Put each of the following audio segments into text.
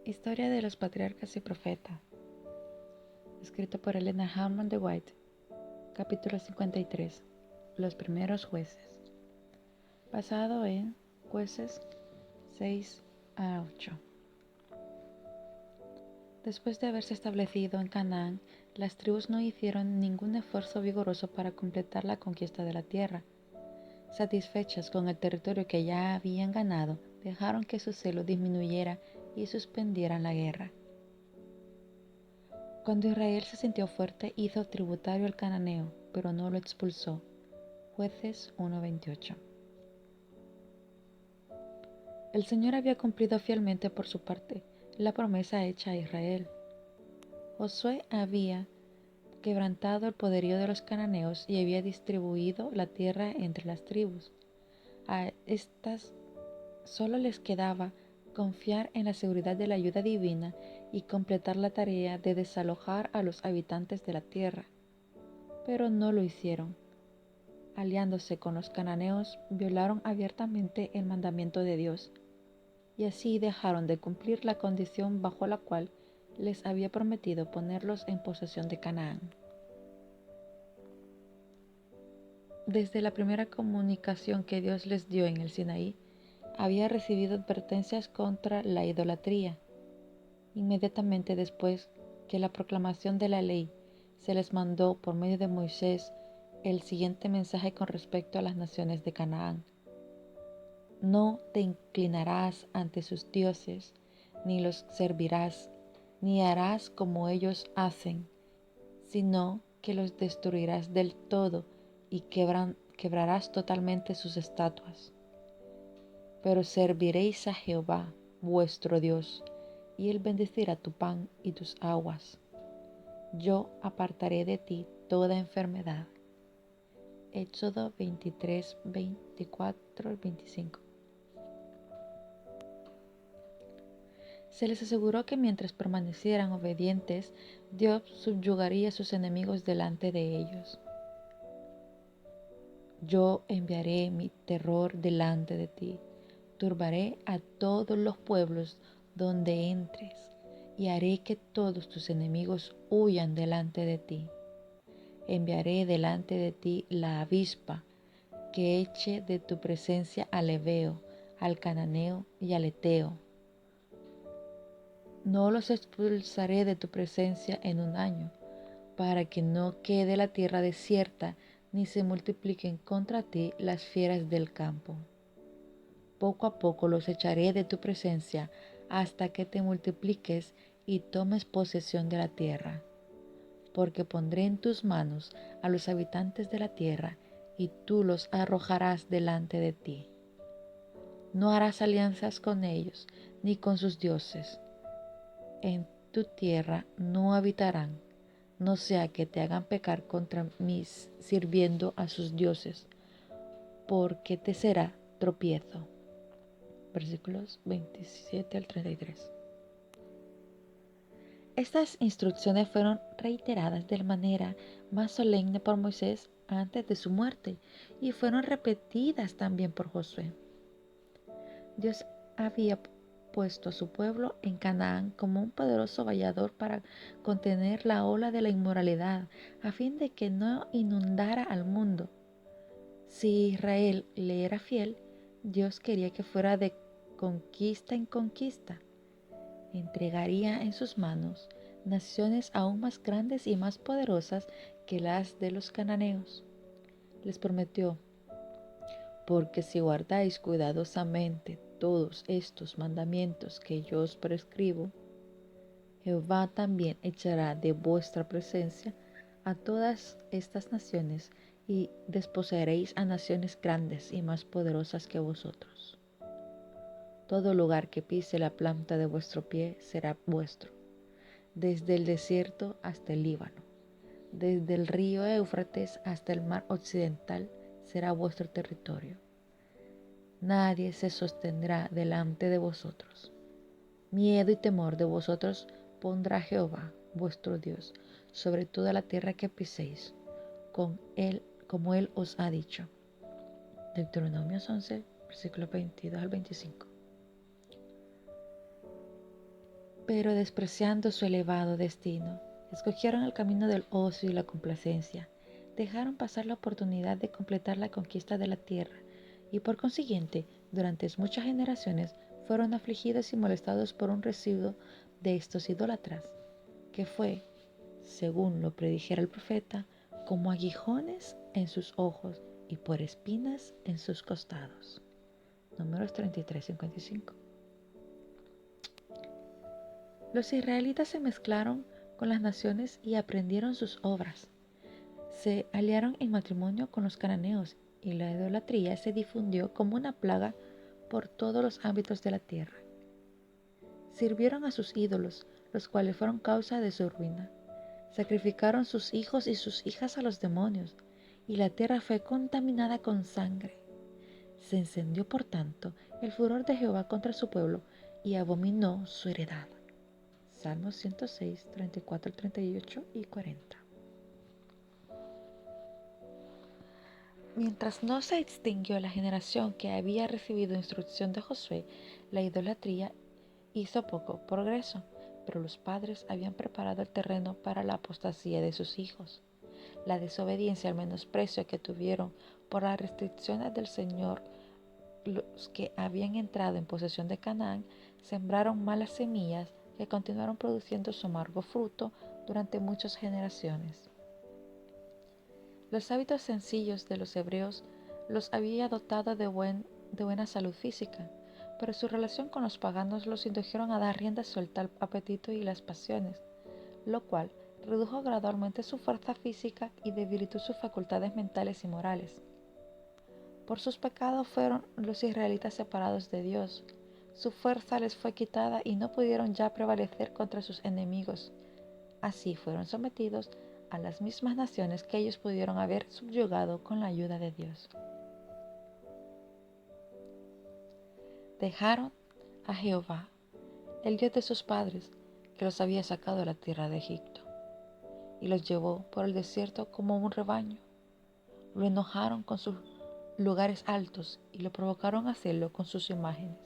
Historia de los patriarcas y profetas, escrito por Elena Hammond de White, capítulo 53, los primeros jueces, basado en Jueces 6 a 8. Después de haberse establecido en Canaán, las tribus no hicieron ningún esfuerzo vigoroso para completar la conquista de la tierra. Satisfechas con el territorio que ya habían ganado, dejaron que su celo disminuyera y suspendieran la guerra. Cuando Israel se sintió fuerte, hizo tributario al cananeo, pero no lo expulsó. Jueces 1:28. El Señor había cumplido fielmente por su parte la promesa hecha a Israel. Josué había quebrantado el poderío de los cananeos y había distribuido la tierra entre las tribus. A estas solo les quedaba confiar en la seguridad de la ayuda divina y completar la tarea de desalojar a los habitantes de la tierra. Pero no lo hicieron. Aliándose con los cananeos, violaron abiertamente el mandamiento de Dios, y así dejaron de cumplir la condición bajo la cual les había prometido ponerlos en posesión de Canaán. Desde la primera comunicación que Dios les dio en el Sinaí, había recibido advertencias contra la idolatría. Inmediatamente después que la proclamación de la ley se les mandó por medio de Moisés el siguiente mensaje con respecto a las naciones de Canaán. No te inclinarás ante sus dioses, ni los servirás, ni harás como ellos hacen, sino que los destruirás del todo y quebrarás totalmente sus estatuas. Pero serviréis a Jehová, vuestro Dios, y Él bendecirá tu pan y tus aguas. Yo apartaré de ti toda enfermedad. Éxodo 23, 24 al 25. Se les aseguró que mientras permanecieran obedientes, Dios subyugaría a sus enemigos delante de ellos. Yo enviaré mi terror delante de ti, turbaré a todos los pueblos donde entres, y haré que todos tus enemigos huyan delante de ti. Enviaré delante de ti la avispa, que eche de tu presencia al heveo, al cananeo y al eteo. No los expulsaré de tu presencia en un año, para que no quede la tierra desierta, ni se multipliquen contra ti las fieras del campo. Poco a poco los echaré de tu presencia, hasta que te multipliques y tomes posesión de la tierra. Porque pondré en tus manos a los habitantes de la tierra, y tú los arrojarás delante de ti. No harás alianzas con ellos, ni con sus dioses. En tu tierra no habitarán, no sea que te hagan pecar contra mí sirviendo a sus dioses, porque te será tropiezo. Versículos 27 al 33. Estas instrucciones fueron reiteradas de manera más solemne por Moisés antes de su muerte y fueron repetidas también por Josué. Dios había puesto a su pueblo en Canaán como un poderoso vallador para contener la ola de la inmoralidad, a fin de que no inundara al mundo. Si Israel le era fiel, Dios quería que fuera de conquista en conquista. Entregaría en sus manos naciones aún más grandes y más poderosas que las de los cananeos. Les prometió: porque si guardáis cuidadosamente todos estos mandamientos que yo os prescribo, Jehová también echará de vuestra presencia a todas estas naciones y desposeeréis a naciones grandes y más poderosas que vosotros. Todo lugar que pise la planta de vuestro pie será vuestro, desde el desierto hasta el Líbano, desde el río Éufrates hasta el mar occidental será vuestro territorio. Nadie se sostendrá delante de vosotros. Miedo y temor de vosotros pondrá Jehová, vuestro Dios, sobre toda la tierra que piséis, como Él os ha dicho. Deuteronomio 11, versículos 22 al 25. Pero despreciando su elevado destino, escogieron el camino del ocio y la complacencia. Dejaron pasar la oportunidad de completar la conquista de la tierra y por consiguiente, durante muchas generaciones, fueron afligidos y molestados por un residuo de estos idólatras, que fue, según lo predijera el profeta, como aguijones en sus ojos y por espinas en sus costados. Números 33-55. Los israelitas se mezclaron con las naciones y aprendieron sus obras. Se aliaron en matrimonio con los cananeos y la idolatría se difundió como una plaga por todos los ámbitos de la tierra. Sirvieron a sus ídolos, los cuales fueron causa de su ruina. Sacrificaron sus hijos y sus hijas a los demonios, y la tierra fue contaminada con sangre. Se encendió, por tanto, el furor de Jehová contra su pueblo, y abominó su heredad. Salmos 106, 34, 38 y 40. Mientras no se extinguió la generación que había recibido instrucción de Josué, la idolatría hizo poco progreso, pero los padres habían preparado el terreno para la apostasía de sus hijos. La desobediencia y el menosprecio que tuvieron por las restricciones del Señor, los que habían entrado en posesión de Canaán, sembraron malas semillas que continuaron produciendo su amargo fruto durante muchas generaciones. Los hábitos sencillos de los hebreos los había dotado de buena salud física, pero su relación con los paganos los indujeron a dar rienda suelta al apetito y las pasiones, lo cual redujo gradualmente su fuerza física y debilitó sus facultades mentales y morales. Por sus pecados fueron los israelitas separados de Dios. Su fuerza les fue quitada y no pudieron ya prevalecer contra sus enemigos. Así fueron sometidos a las mismas naciones que ellos pudieron haber subyugado con la ayuda de Dios. Dejaron a Jehová, el Dios de sus padres, que los había sacado de la tierra de Egipto, y los llevó por el desierto como un rebaño. Lo enojaron con sus lugares altos y lo provocaron a hacerlo con sus imágenes.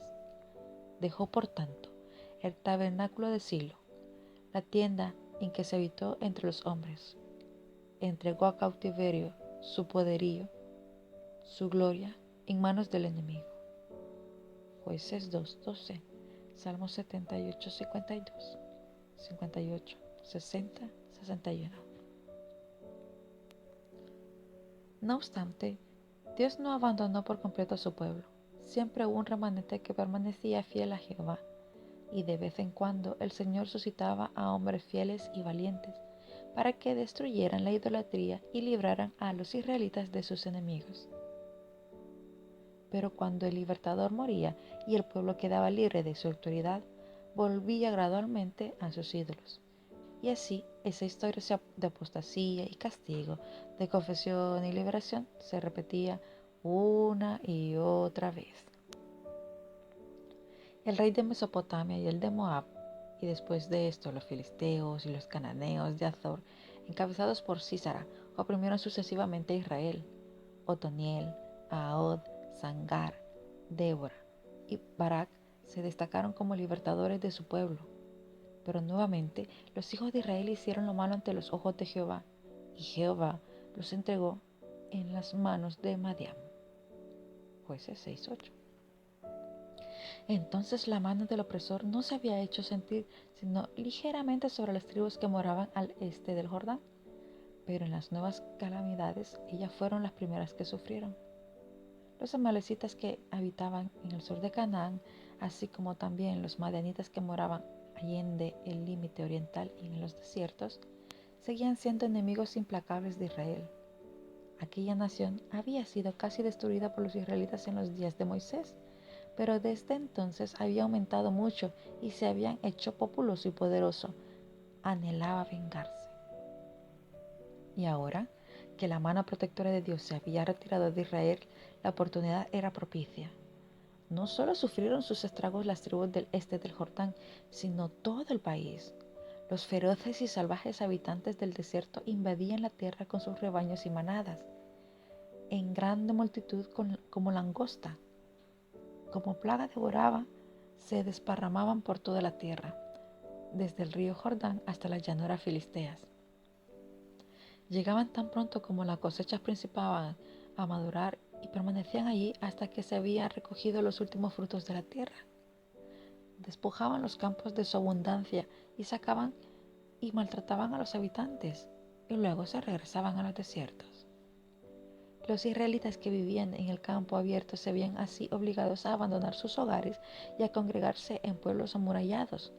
Dejó, por tanto, el tabernáculo de Silo, la tienda en que se habitó entre los hombres. Entregó a cautiverio su poderío, su gloria, en manos del enemigo. Jueces 2:12, Salmos 78, 52, 58, 60, 61. No obstante, Dios no abandonó por completo a su pueblo. Siempre hubo un remanente que permanecía fiel a Jehová, y de vez en cuando el Señor suscitaba a hombres fieles y valientes para que destruyeran la idolatría y libraran a los israelitas de sus enemigos. Pero cuando el libertador moría y el pueblo quedaba libre de su autoridad, volvía gradualmente a sus ídolos. Y así esa historia de apostasía y castigo, de confesión y liberación se repetía una y otra vez. El rey de Mesopotamia y el de Moab, y después de esto los filisteos y los cananeos de Azor, encabezados por Sísara, oprimieron sucesivamente a Israel. Otoniel, Ahod, Sangar, Débora y Barak se destacaron como libertadores de su pueblo. Pero nuevamente los hijos de Israel hicieron lo malo ante los ojos de Jehová, y Jehová los entregó en las manos de Madián. Jueces 6:8. Entonces la mano del opresor no se había hecho sentir sino ligeramente sobre las tribus que moraban al este del Jordán, pero en las nuevas calamidades ellas fueron las primeras que sufrieron. Los amalecitas que habitaban en el sur de Canaán, así como también los madianitas que moraban allende el límite oriental y en los desiertos, seguían siendo enemigos implacables de Israel. Aquella nación había sido casi destruida por los israelitas en los días de Moisés, pero desde entonces había aumentado mucho y se habían hecho populoso y poderoso. Anhelaba vengarse. Y ahora que la mano protectora de Dios se había retirado de Israel, la oportunidad era propicia. No solo sufrieron sus estragos las tribus del este del Jordán, sino todo el país. Los feroces y salvajes habitantes del desierto invadían la tierra con sus rebaños y manadas, en grande multitud como langosta. Como plaga devoraba, se desparramaban por toda la tierra. desde el río Jordán hasta las llanuras filisteas. Llegaban tan pronto como las cosechas principiaban a madurar y permanecían allí hasta que se habían recogido los últimos frutos de la tierra. Despojaban los campos de su abundancia y sacaban y maltrataban a los habitantes, y luego se regresaban a los desiertos. Los israelitas que vivían en el campo abierto se veían así obligados a abandonar sus hogares y a congregarse en pueblos amurallados,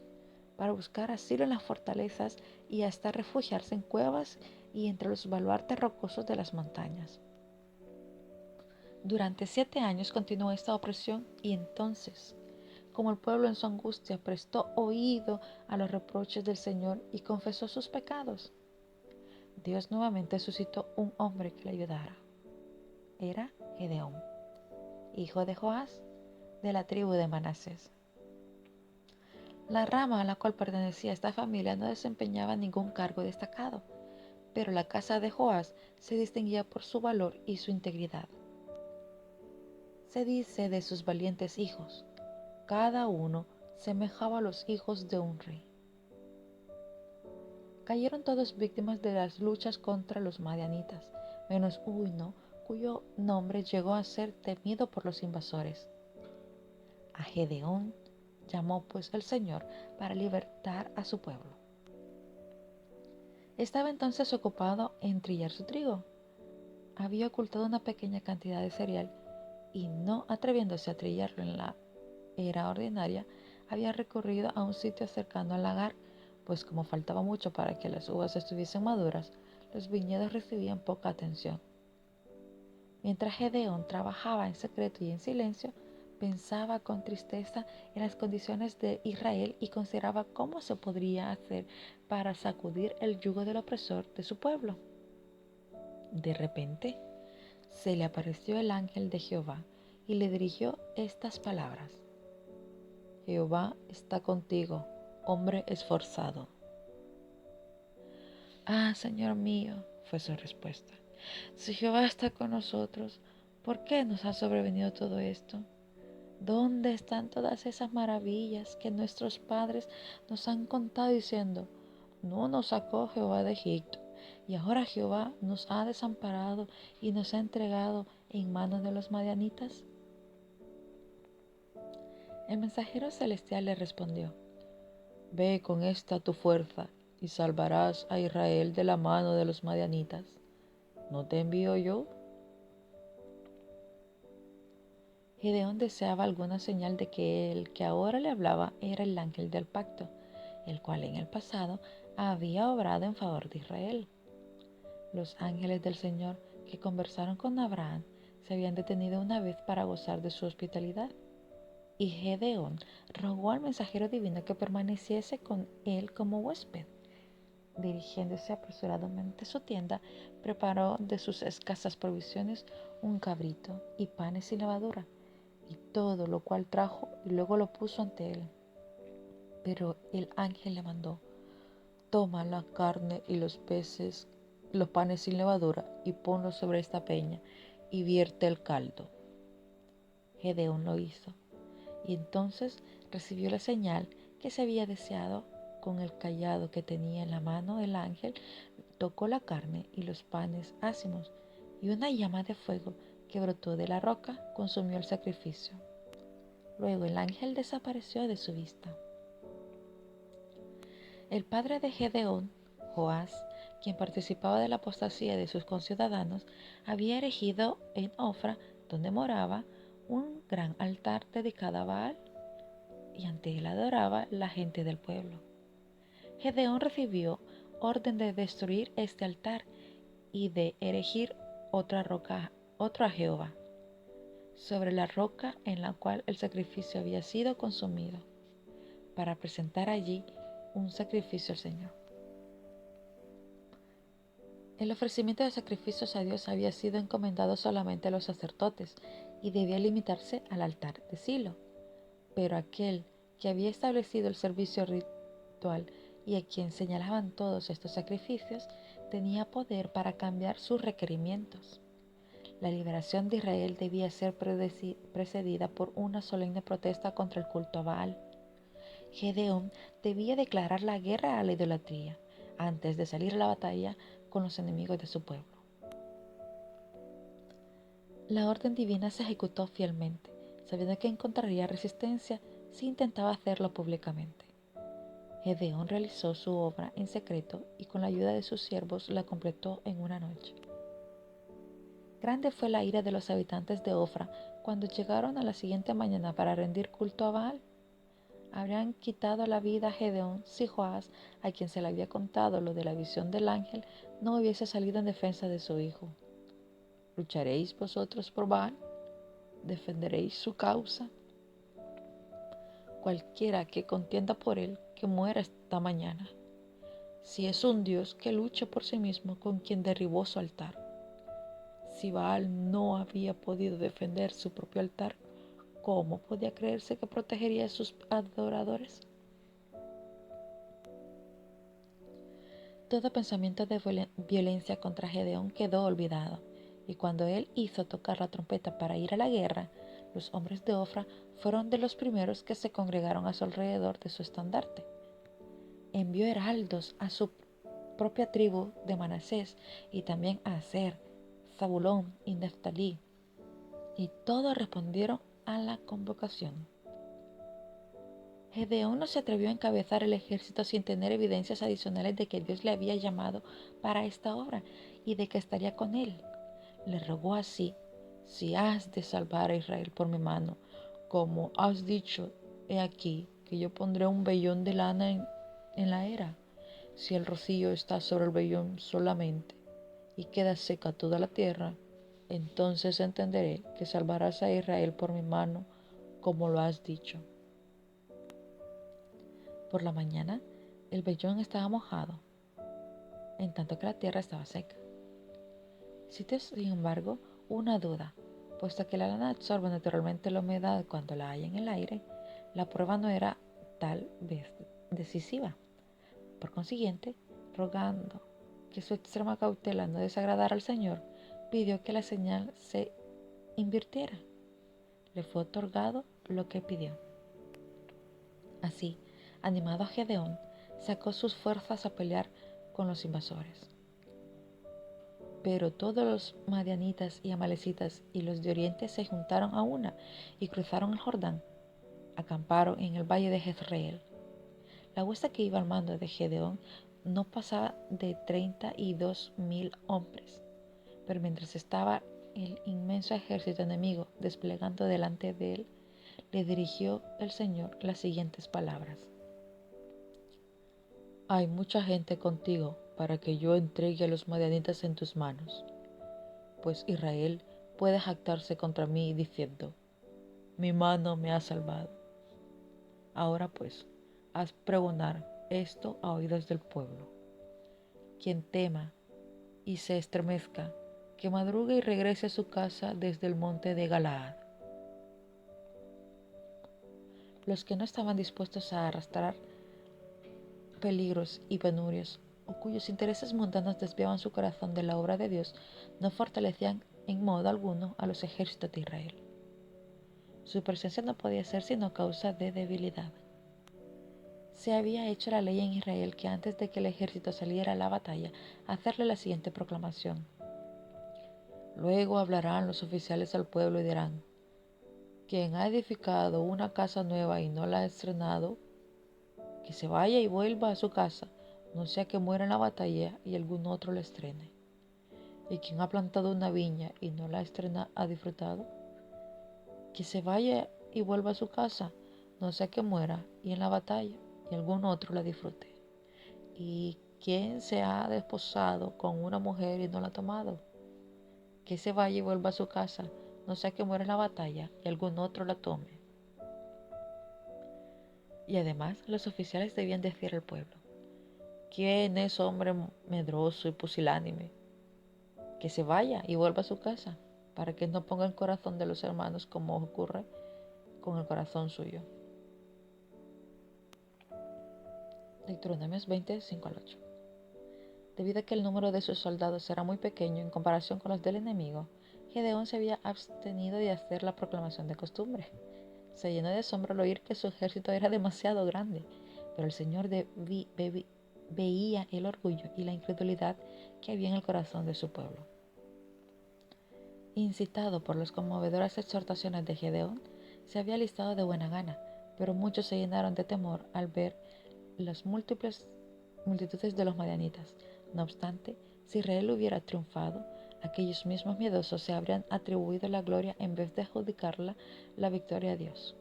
para buscar asilo en las fortalezas y hasta refugiarse en cuevas y entre los baluartes rocosos de las montañas. Durante 7 años continuó esta opresión y entonces, como el pueblo en su angustia prestó oído a los reproches del Señor y confesó sus pecados, Dios nuevamente suscitó un hombre que le ayudara. Era Gedeón, hijo de Joás, de la tribu de Manasés. La rama a la cual pertenecía esta familia no desempeñaba ningún cargo destacado, pero la casa de Joás se distinguía por su valor y su integridad. Se dice de sus valientes hijos, cada uno semejaba a los hijos de un rey. Cayeron todos víctimas de las luchas contra los madianitas, menos uno cuyo nombre llegó a ser temido por los invasores. A Gedeón llamó pues el Señor para libertar a su pueblo. Estaba entonces ocupado en trillar su trigo. Había ocultado una pequeña cantidad de cereal y no atreviéndose a trillarlo en la era ordinaria, había recurrido a un sitio cercano al lagar, pues como faltaba mucho para que las uvas estuviesen maduras, los viñedos recibían poca atención. Mientras Gedeón trabajaba en secreto y en silencio, pensaba con tristeza en las condiciones de Israel y consideraba cómo se podría hacer para sacudir el yugo del opresor de su pueblo. De repente, se le apareció el ángel de Jehová y le dirigió estas palabras: Jehová está contigo, hombre esforzado. Ah, Señor mío, fue su respuesta. Si Jehová está con nosotros, ¿por qué nos ha sobrevenido todo esto? ¿Dónde están todas esas maravillas que nuestros padres nos han contado diciendo, no nos sacó Jehová de Egipto, y ahora Jehová nos ha desamparado y nos ha entregado en manos de los madianitas? El mensajero celestial le respondió: Ve con esta tu fuerza y salvarás a Israel de la mano de los madianitas. ¿No te envío yo? Gedeón deseaba alguna señal de que el que ahora le hablaba era el ángel del pacto, el cual en el pasado había obrado en favor de Israel. Los ángeles del Señor que conversaron con Abraham se habían detenido una vez para gozar de su hospitalidad, y Gedeón rogó al mensajero divino que permaneciese con él como huésped. Dirigiéndose apresuradamente a su tienda, preparó de sus escasas provisiones un cabrito y panes sin levadura, y todo lo cual trajo y luego lo puso ante él. Pero el ángel le mandó: Toma la carne y los peces, los panes sin levadura, y ponlos sobre esta peña, y vierte el caldo. Gedeón lo hizo, y entonces recibió la señal que se había deseado. Con el cayado que tenía en la mano el ángel, tocó la carne y los panes ácimos, y una llama de fuego que brotó de la roca consumió el sacrificio. Luego el ángel desapareció de su vista. El padre de Gedeón, Joás, quien participaba de la apostasía de sus conciudadanos, había erigido en Ofra, donde moraba, un gran altar dedicado a Baal, y ante él adoraba la gente del pueblo. Gedeón recibió orden de destruir este altar y de erigir otro a Jehová, sobre la roca en la cual el sacrificio había sido consumido, para presentar allí un sacrificio al Señor. El ofrecimiento de sacrificios a Dios había sido encomendado solamente a los sacerdotes y debía limitarse al altar de Silo, pero aquel que había establecido el servicio ritual y a quien señalaban todos estos sacrificios tenía poder para cambiar sus requerimientos. La liberación de Israel debía ser precedida por una solemne protesta contra el culto a Baal. Gedeón debía declarar la guerra a la idolatría antes de salir a la batalla con los enemigos de su pueblo. La orden divina se ejecutó fielmente, sabiendo que encontraría resistencia si intentaba hacerlo públicamente. Gedeón realizó su obra en secreto y con la ayuda de sus siervos la completó en una noche. Grande fue la ira de los habitantes de Ofra cuando llegaron a la siguiente mañana para rendir culto a Baal. Habrían quitado la vida a Gedeón si Joás, a quien se le había contado lo de la visión del ángel, no hubiese salido en defensa de su hijo. ¿Lucharéis vosotros por Baal? ¿Defenderéis su causa? Cualquiera que contienda por él, que muera esta mañana. Si es un Dios, que luche por sí mismo con quien derribó su altar. Si Baal no había podido defender su propio altar, ¿cómo podía creerse que protegería a sus adoradores? Todo pensamiento de violencia contra Gedeón quedó olvidado, y cuando él hizo tocar la trompeta para ir a la guerra, los hombres de Ofra fueron de los primeros que se congregaron a su alrededor de su estandarte. Envió heraldos a su propia tribu de Manasés y también a Aser, Zabulón y Neftalí, y todos respondieron a la convocación. Gedeón no se atrevió a encabezar el ejército sin tener evidencias adicionales de que Dios le había llamado para esta obra y de que estaría con él. Le rogó así: si has de salvar a Israel por mi mano, como has dicho, he aquí que yo pondré un vellón de lana en la era. Si el rocío está sobre el vellón solamente y queda seca toda la tierra, entonces entenderé que salvarás a Israel por mi mano, como lo has dicho. Por la mañana, el vellón estaba mojado, en tanto que la tierra estaba seca. Existe, sin embargo, una duda, puesto que la lana absorbe naturalmente la humedad cuando la hay en el aire. La prueba no era tal vez decisiva. Por consiguiente, rogando que su extrema cautela no desagradara al Señor, pidió que la señal se invirtiera. Le fue otorgado lo que pidió. Así, animado a Gedeón, sacó sus fuerzas a pelear con los invasores. Pero todos los madianitas y amalecitas y los de oriente se juntaron a una y cruzaron el Jordán. Acamparon en el valle de Jezreel. La huesta que iba al mando de Gedeón no pasaba de 32,000 hombres. Pero mientras estaba el inmenso ejército enemigo desplegando delante de él, le dirigió el Señor las siguientes palabras: hay mucha gente contigo para que yo entregue a los madianitas en tus manos. Pues Israel puede jactarse contra mí diciendo: mi mano me ha salvado. Ahora pues, haz pregonar esto a oídos del pueblo. Quien tema y se estremezca, que madrugue y regrese a su casa desde el monte de Galaad. Los que no estaban dispuestos a arrastrar peligros y penurias, o cuyos intereses mundanos desviaban su corazón de la obra de Dios, no fortalecían en modo alguno a los ejércitos de Israel. Su presencia no podía ser sino causa de debilidad. Se había hecho la ley en Israel que antes de que el ejército saliera a la batalla, hacerle la siguiente proclamación: luego hablarán los oficiales al pueblo y dirán: quien ha edificado una casa nueva y no la ha estrenado, que se vaya y vuelva a su casa, no sea que muera en la batalla y algún otro la estrene. Y quien ha plantado una viña y no la ha disfrutado, que se vaya y vuelva a su casa, no sea que muera y en la batalla y algún otro la disfrute. Y quien se ha desposado con una mujer y no la ha tomado, que se vaya y vuelva a su casa, no sea que muera en la batalla y algún otro la tome. Y además los oficiales debían decir al pueblo: ¿quién es hombre medroso y pusilánime? Que se vaya y vuelva a su casa, para que no ponga el corazón de los hermanos como ocurre con el corazón suyo. Deuteronomios 20, 5 al 8. Debido a que el número de sus soldados era muy pequeño en comparación con los del enemigo, Gedeón se había abstenido de hacer la proclamación de costumbre. se llenó de asombro al oír que su ejército era demasiado grande, pero el Señor veía el orgullo y la incredulidad que había en el corazón de su pueblo. Incitado por las conmovedoras exhortaciones de Gedeón, se había alistado de buena gana, pero muchos se llenaron de temor al ver las múltiples multitudes de los madianitas. No obstante, si Israel hubiera triunfado, aquellos mismos miedosos se habrían atribuido la gloria en vez de adjudicarla la victoria a Dios.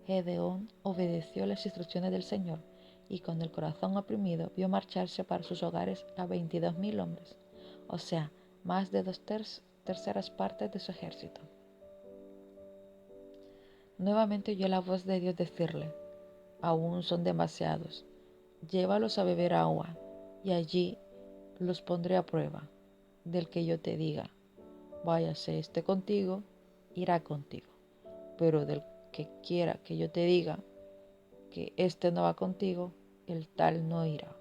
Gedeón obedeció las instrucciones del Señor y con el corazón oprimido vio marcharse para sus hogares a 22,000 hombres, o sea, más de dos terceras partes de su ejército. Nuevamente oyó la voz de Dios decirle: aún son demasiados, llévalos a beber agua, y allí los pondré a prueba. Del que yo te diga, váyase este contigo, irá contigo. Pero del que quiera que yo te diga que este no va contigo, el tal no irá.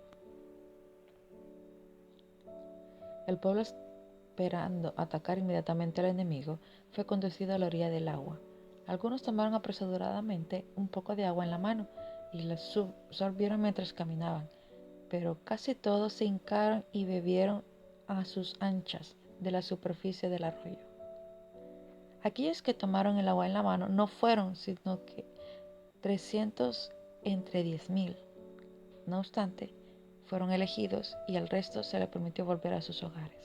El pueblo, esperando atacar inmediatamente al enemigo, fue conducido a la orilla del agua. Algunos tomaron apresuradamente un poco de agua en la mano y la absorbieron mientras caminaban, pero casi todos se hincaron y bebieron a sus anchas de la superficie del arroyo. Aquellos que tomaron el agua en la mano no fueron sino que 300 entre 10,000. No obstante, fueron elegidos y al resto se les permitió volver a sus hogares.